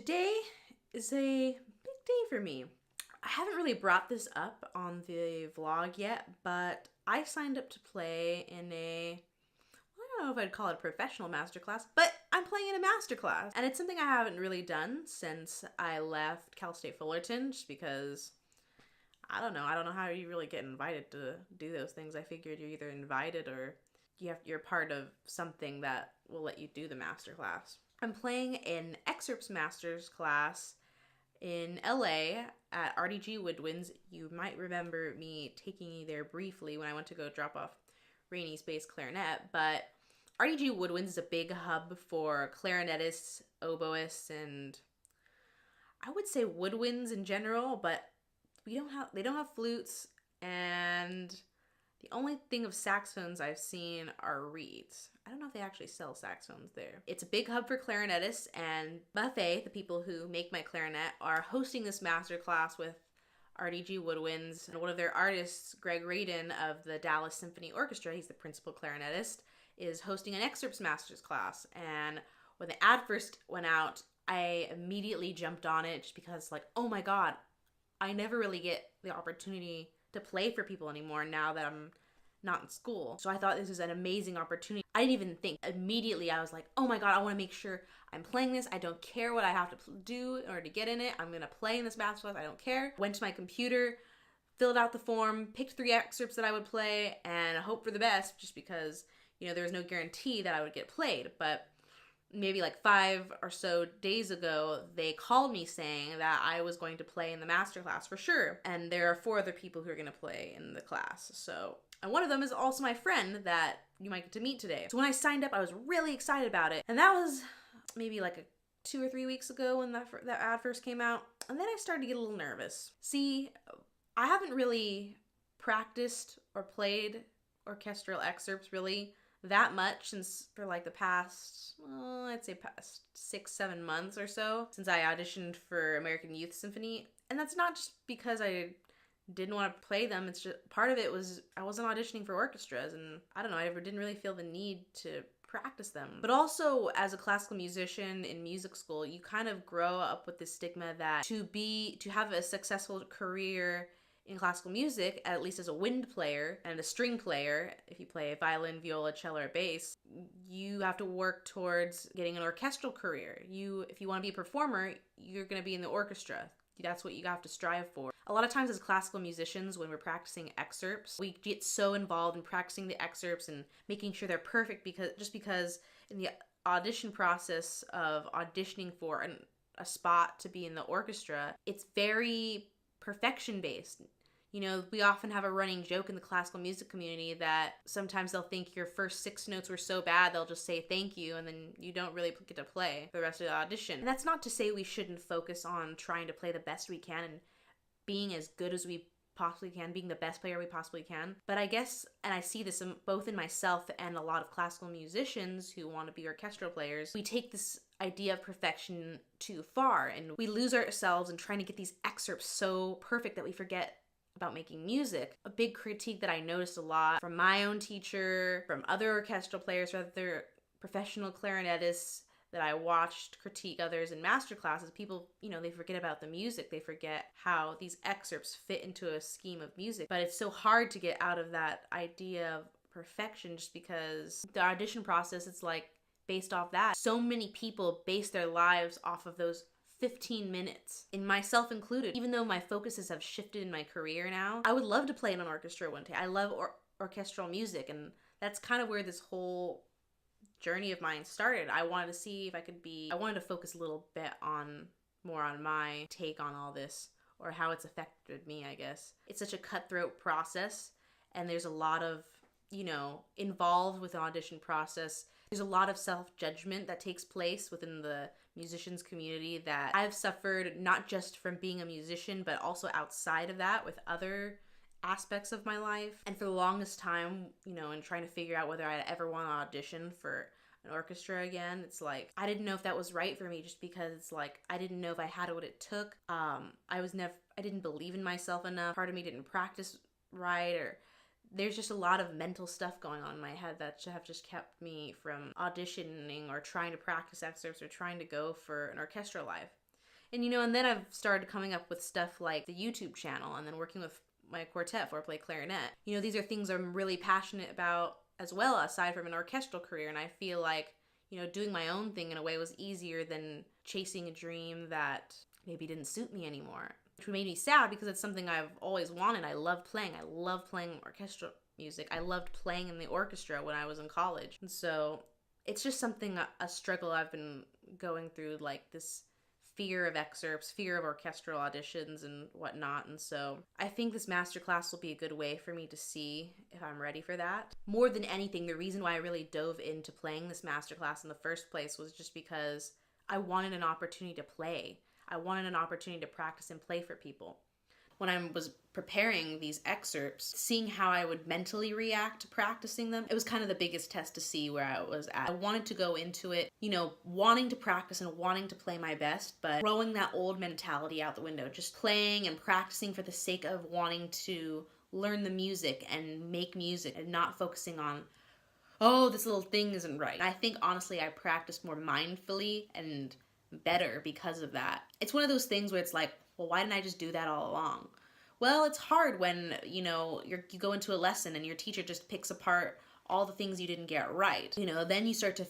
Today is a big day for me. I haven't really brought this up on the vlog yet, but I signed up to play in I don't know if I'd call it a professional masterclass, but I'm playing in a masterclass. And it's something I haven't really done since I left Cal State Fullerton, just because, I don't know how you really get invited to do those things. I figured you're either invited or you're part of something that will let you do the masterclass. I'm playing an excerpts master's class in LA at RDG Woodwinds. You might remember me taking you there briefly when I went to go drop off Rainy's bass clarinet, but RDG Woodwinds is a big hub for clarinetists, oboists, and I would say woodwinds in general, but they don't have flutes, and the only thing of saxophones I've seen are reeds. I don't know if they actually sell saxophones there. It's a big hub for clarinetists, and Buffet, the people who make my clarinet, are hosting this masterclass with RDG Woodwinds. And one of their artists, Greg Radin of the Dallas Symphony Orchestra, he's the principal clarinetist, is hosting an excerpts master's class. And when the ad first went out, I immediately jumped on it just because, like, oh my god, I never really get the opportunity to play for people anymore now that I'm not in school. So I thought this was an amazing opportunity. I didn't even think. Immediately I was like, oh my god, I want to make sure I'm playing this. I don't care what I have to do in order to get in it. I'm going to play in this masterclass. I don't care. Went to my computer, filled out the form, picked 3 excerpts that I would play, and hope for the best, just because, you know, there was no guarantee that I would get played. But maybe like 5 or so days ago, they called me saying that I was going to play in the masterclass for sure. And there are 4 other people who are going to play in the class. So, and one of them is also my friend that you might get to meet today. So when I signed up, I was really excited about it. And that was maybe like 2 or 3 weeks ago when that ad first came out. And then I started to get a little nervous. See, I haven't really practiced or played orchestral excerpts really that much since for like the past, I'd say past 6-7 months or so, since I auditioned for American Youth Symphony. And that's not just because I didn't want to play them, it's just part of it was I wasn't auditioning for orchestras, and I don't know, I didn't really feel the need to practice them. But also, as a classical musician in music school, you kind of grow up with the stigma that to have a successful career in classical music, at least as a wind player and a string player, if you play violin, viola, cello, or bass, you have to work towards getting an orchestral career. If you want to be a performer, you're going to be in the orchestra. That's what you have to strive for. A lot of times as classical musicians, when we're practicing excerpts, we get so involved in practicing the excerpts and making sure they're perfect because in the audition process of auditioning for a spot to be in the orchestra, it's very perfection based. You know, we often have a running joke in the classical music community that sometimes they'll think your first 6 notes were so bad, they'll just say thank you, and then you don't really get to play for the rest of the audition. And that's not to say we shouldn't focus on trying to play the best we can and being as good as we possibly can, being the best player we possibly can. But I guess, and I see this both in myself and a lot of classical musicians who want to be orchestral players, we take this idea of perfection too far, and we lose ourselves in trying to get these excerpts so perfect that we forget about making music. A big critique that I noticed a lot from my own teacher, from other orchestral players, from other professional clarinetists that I watched critique others in masterclasses, people, you know, they forget about the music. They forget how these excerpts fit into a scheme of music. But it's so hard to get out of that idea of perfection just because the audition process, it's like based off that. So many people base their lives off of those 15 minutes, and myself included. Even though my focuses have shifted in my career now, I would love to play in an orchestra one day. I love orchestral music, and that's kind of where this whole journey of mine started. I wanted to see if I wanted to focus a little bit more on my take on all this, or how it's affected me, I guess. It's such a cutthroat process, and there's a lot of, you know, involved with an audition process. There's a lot of self-judgment that takes place within the musicians community that I've suffered, not just from being a musician, but also outside of that with other aspects of my life. And for the longest time, you know, in trying to figure out whether I'd ever want to audition for an orchestra again, it's like, I didn't know if that was right for me, just because it's like, I didn't know if I had what it took. I didn't believe in myself enough. Part of me didn't practice right, or there's just a lot of mental stuff going on in my head that have just kept me from auditioning or trying to practice excerpts or trying to go for an orchestral life. And, you know, and then I've started coming up with stuff like the YouTube channel and then working with my quartet for play clarinet. You know, these are things I'm really passionate about as well, aside from an orchestral career. And I feel like, you know, doing my own thing in a way was easier than chasing a dream that maybe didn't suit me anymore. Which made me sad because it's something I've always wanted. I love playing. I love playing orchestral music. I loved playing in the orchestra when I was in college. And so it's just something, a struggle I've been going through, like this fear of excerpts, fear of orchestral auditions and whatnot. And so I think this masterclass will be a good way for me to see if I'm ready for that. More than anything, the reason why I really dove into playing this masterclass in the first place was just because I wanted an opportunity to play. I wanted an opportunity to practice and play for people. When I was preparing these excerpts, seeing how I would mentally react to practicing them, it was kind of the biggest test to see where I was at. I wanted to go into it, you know, wanting to practice and wanting to play my best, but throwing that old mentality out the window, just playing and practicing for the sake of wanting to learn the music and make music and not focusing on, oh, this little thing isn't right. I think, honestly, I practiced more mindfully and better because of that. It's one of those things where it's like, well, why didn't I just do that all along? Well, it's hard when, you know, you go into a lesson and your teacher just picks apart all the things you didn't get right. You know, then you start to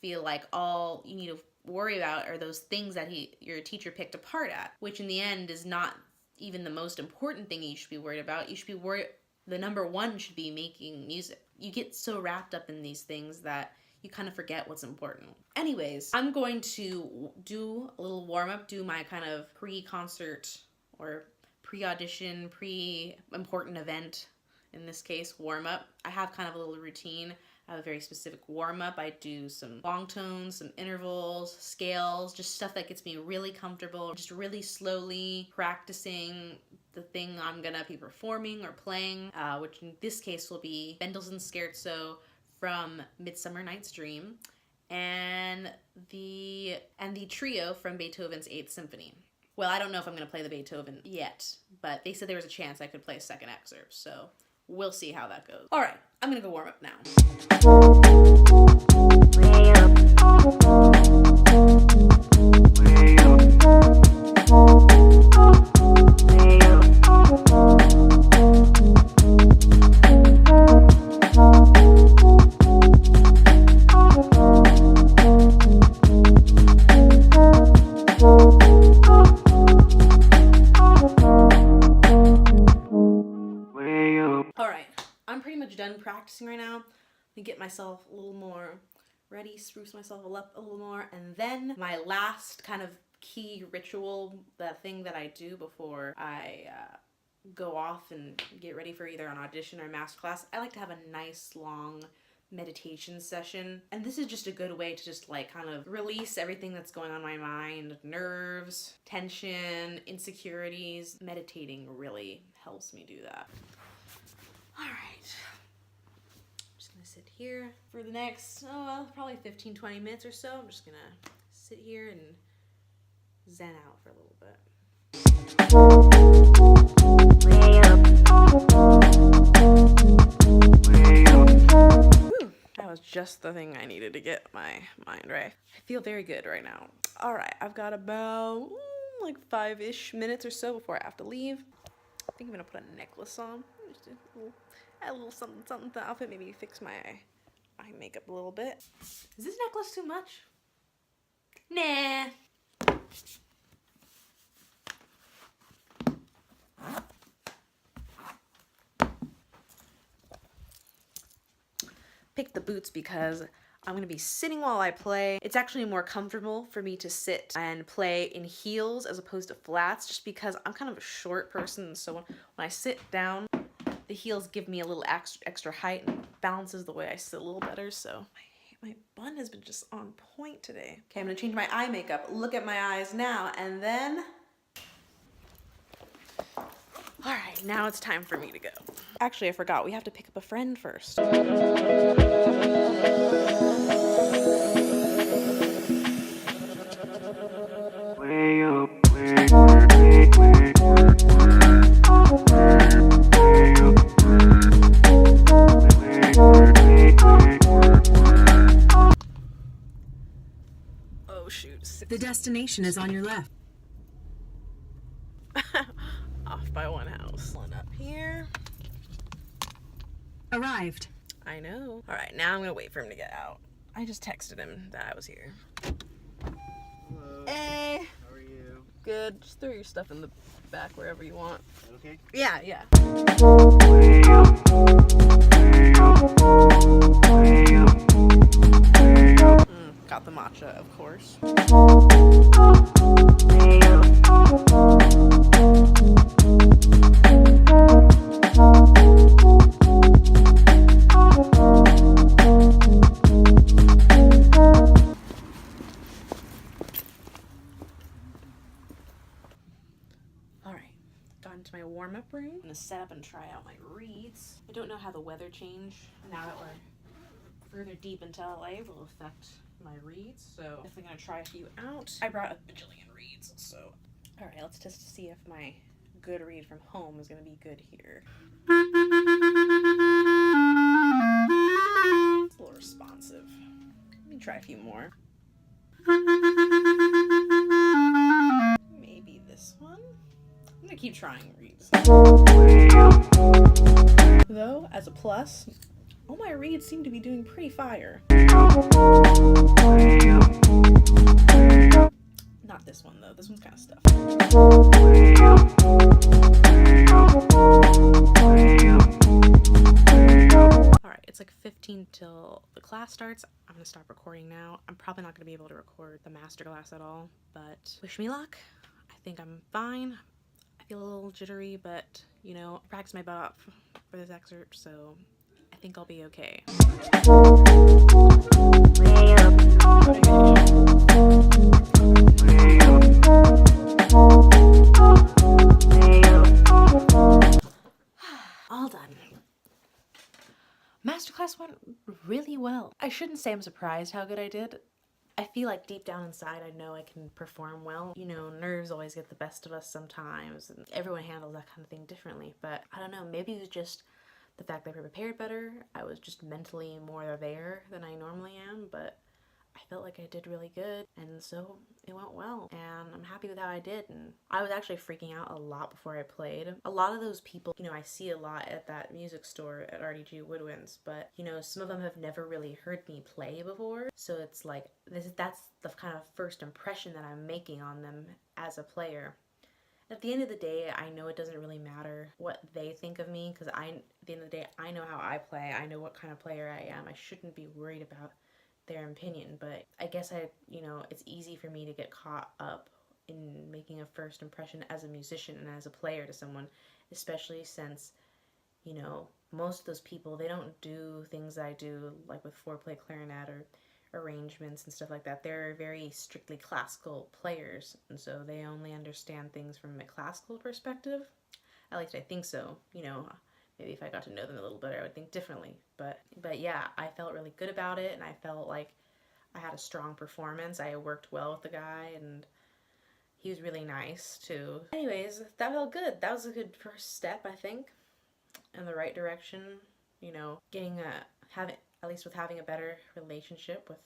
feel like all you need to worry about are those things that your teacher picked apart at, which in the end is not even the most important thing you should be worried about. You should be worried, the number one should be making music. You get so wrapped up in these things that you kind of forget what's important. Anyways, I'm going to do a little warm-up, do my kind of pre-concert or pre-audition, pre-important event, in this case, warm-up. I have kind of a little routine. I have a very specific warm-up. I do some long tones, some intervals, scales, just stuff that gets me really comfortable, just really slowly practicing the thing I'm gonna be performing or playing, which in this case will be Mendelssohn's Scherzo from Midsummer Night's Dream, and the trio from Beethoven's 8th Symphony. Well, I don't know if I'm going to play the Beethoven yet, but they said there was a chance I could play a second excerpt, so we'll see how that goes. All right, I'm going to go warm up now. Done practicing right now. Let me get myself a little more ready, spruce myself up a little more, and then my last kind of key ritual, the thing that I do before I go off and get ready for either an audition or a masterclass, I like to have a nice long meditation session. And this is just a good way to just like kind of release everything that's going on in my mind, nerves, tension, insecurities. Meditating really helps me do that. All right. Sit here for the next, probably 15-20 minutes or so. I'm just gonna sit here and zen out for a little bit. Whew, that was just the thing I needed to get my mind right. I feel very good right now. All right, I've got about like 5-ish minutes or so before I have to leave. I think I'm gonna put a necklace on. Just add a little something to the outfit, maybe fix my eye makeup a little bit. Is this necklace too much? Nah. Pick the boots because I'm going to be sitting while I play. It's actually more comfortable for me to sit and play in heels as opposed to flats, just because I'm kind of a short person, so when I sit down, the heels give me a little extra height and balances the way I sit a little better, so my bun has been just on point today. Okay, I'm gonna change my eye makeup. Look at my eyes now, and then... All right, now it's time for me to go. Actually, I forgot, we have to pick up a friend first. Way up, way up, way up. The destination is on your left. Off by one house. One up here. Arrived. I know. All right, now I'm gonna wait for him to get out. I just texted him that I was here. Hello. Hey. How are you? Good. Just throw your stuff in the back wherever you want. Okay. Yeah, yeah. Got the matcha, of course. Into my warm-up room. I'm gonna set up and try out my reeds. I don't know how the weather change now that we're further deep into LA will affect my reeds, so definitely gonna try a few out. I brought a bajillion reeds, so all right, let's just see if my good reed from home is gonna be good here. It's a little responsive. Let me try a few more. Maybe this one. I'm gonna keep trying reeds. Though, as a plus, all my reeds seem to be doing pretty fire. Not this one though, this one's kind of stuffed. Alright, it's like 15 till the class starts. I'm gonna stop recording now. I'm probably not gonna be able to record the masterclass at all, but wish me luck. I think I'm fine. I feel a little jittery, but, you know, I practiced my butt off for this excerpt, so I think I'll be okay. All done. Masterclass went really well. I shouldn't say I'm surprised how good I did. I feel like deep down inside I know I can perform well. You know, nerves always get the best of us sometimes, and everyone handles that kind of thing differently, but I don't know, maybe it was just the fact that I prepared better. I was just mentally more there than I normally am, but I felt like I did really good, and so it went well, and I'm happy with how I did. And I was actually freaking out a lot before I played. A lot of those people, you know, I see a lot at that music store at RDG Woodwinds, but, you know, some of them have never really heard me play before, so it's like, that's the kind of first impression that I'm making on them as a player. At the end of the day, I know it doesn't really matter what they think of me, because at the end of the day, I know how I play. I know what kind of player I am. I shouldn't be worried about their opinion, but I guess you know, it's easy for me to get caught up in making a first impression as a musician and as a player to someone, especially since, you know, most of those people, they don't do things I do, like with four-play clarinet or arrangements and stuff like that. They're very strictly classical players, and so they only understand things from a classical perspective. At least I think so. You know, maybe if I got to know them a little better, I would think differently. But yeah, I felt really good about it, and I felt like I had a strong performance. I worked well with the guy, and he was really nice too. Anyways, that felt good. That was a good first step, I think, in the right direction. You know, getting at least with having a better relationship with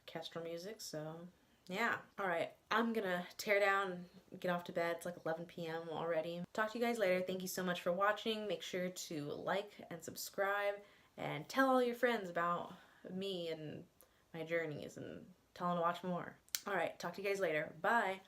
orchestral music. So yeah. Alright, I'm gonna tear down and get off to bed. It's like 11 p.m. already. Talk to you guys later. Thank you so much for watching. Make sure to like and subscribe and tell all your friends about me and my journeys and tell them to watch more. Alright, talk to you guys later. Bye.